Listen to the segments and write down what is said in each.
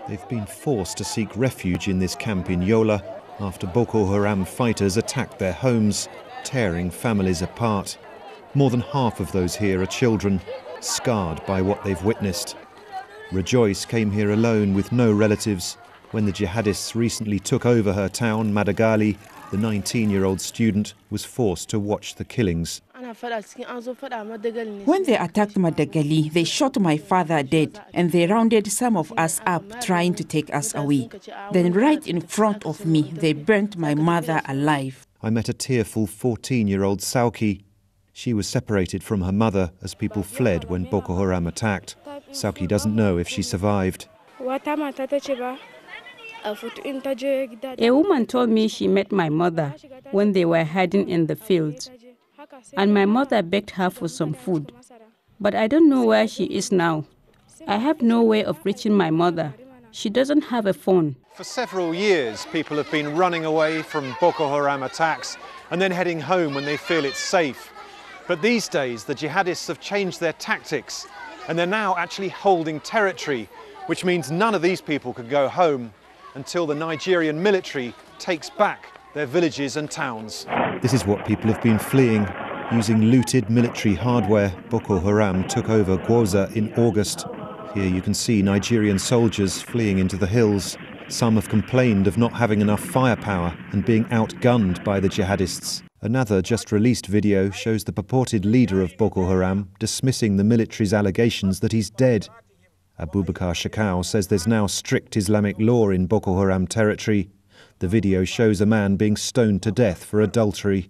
They've been forced to seek refuge in this camp in Yola after Boko Haram fighters attacked their homes, tearing families apart. More than half of those here are children, scarred by what they've witnessed. Rejoice came here alone with no relatives. When the jihadists recently took over her town, Madagali, the 19-year-old student was forced to watch the killings. When they attacked Madagali, they shot my father dead and they rounded some of us up trying to take us away. Then right in front of me, they burnt my mother alive. I met a tearful 14-year-old Sauki. She was separated from her mother as people fled when Boko Haram attacked. Sauki doesn't know if she survived. A woman told me she met my mother when they were hiding in the fields. And my mother begged her for some food. But I don't know where she is now. I have no way of reaching my mother. She doesn't have a phone. For several years, people have been running away from Boko Haram attacks and then heading home when they feel it's safe. But these days, the jihadists have changed their tactics and they're now actually holding territory, which means none of these people could go home until the Nigerian military takes back their villages and towns. This is what people have been fleeing. Using looted military hardware, Boko Haram took over Gwoza in August. Here you can see Nigerian soldiers fleeing into the hills. Some have complained of not having enough firepower and being outgunned by the jihadists. Another just-released video shows the purported leader of Boko Haram dismissing the military's allegations that he's dead. Abubakar Shekau says there's now strict Islamic law in Boko Haram territory. The video shows a man being stoned to death for adultery.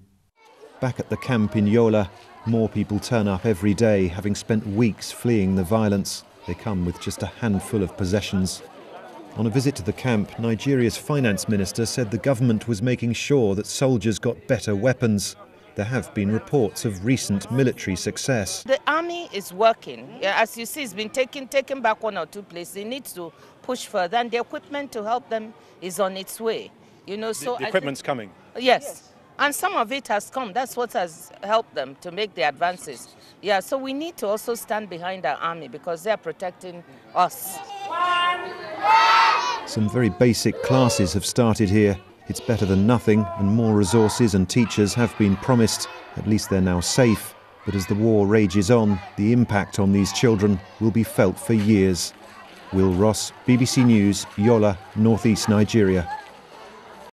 Back at the camp in Yola, more people turn up every day, having spent weeks fleeing the violence. They come with just a handful of possessions. On a visit to the camp, Nigeria's finance minister said the government was making sure that soldiers got better weapons. There have been reports of recent military success. The army is working. As you see, it's been taken back one or two places. It needs to push further, and the equipment to help them is on its way. So the equipment's coming? Yes. And some of it has come. That's what has helped them to make the advances. Yeah, so we need to also stand behind our army because they're protecting us. Some very basic classes have started here. It's better than nothing, and more resources and teachers have been promised. At least they're now safe. But as the war rages on, the impact on these children will be felt for years. Will Ross, BBC News, Yola, Northeast Nigeria.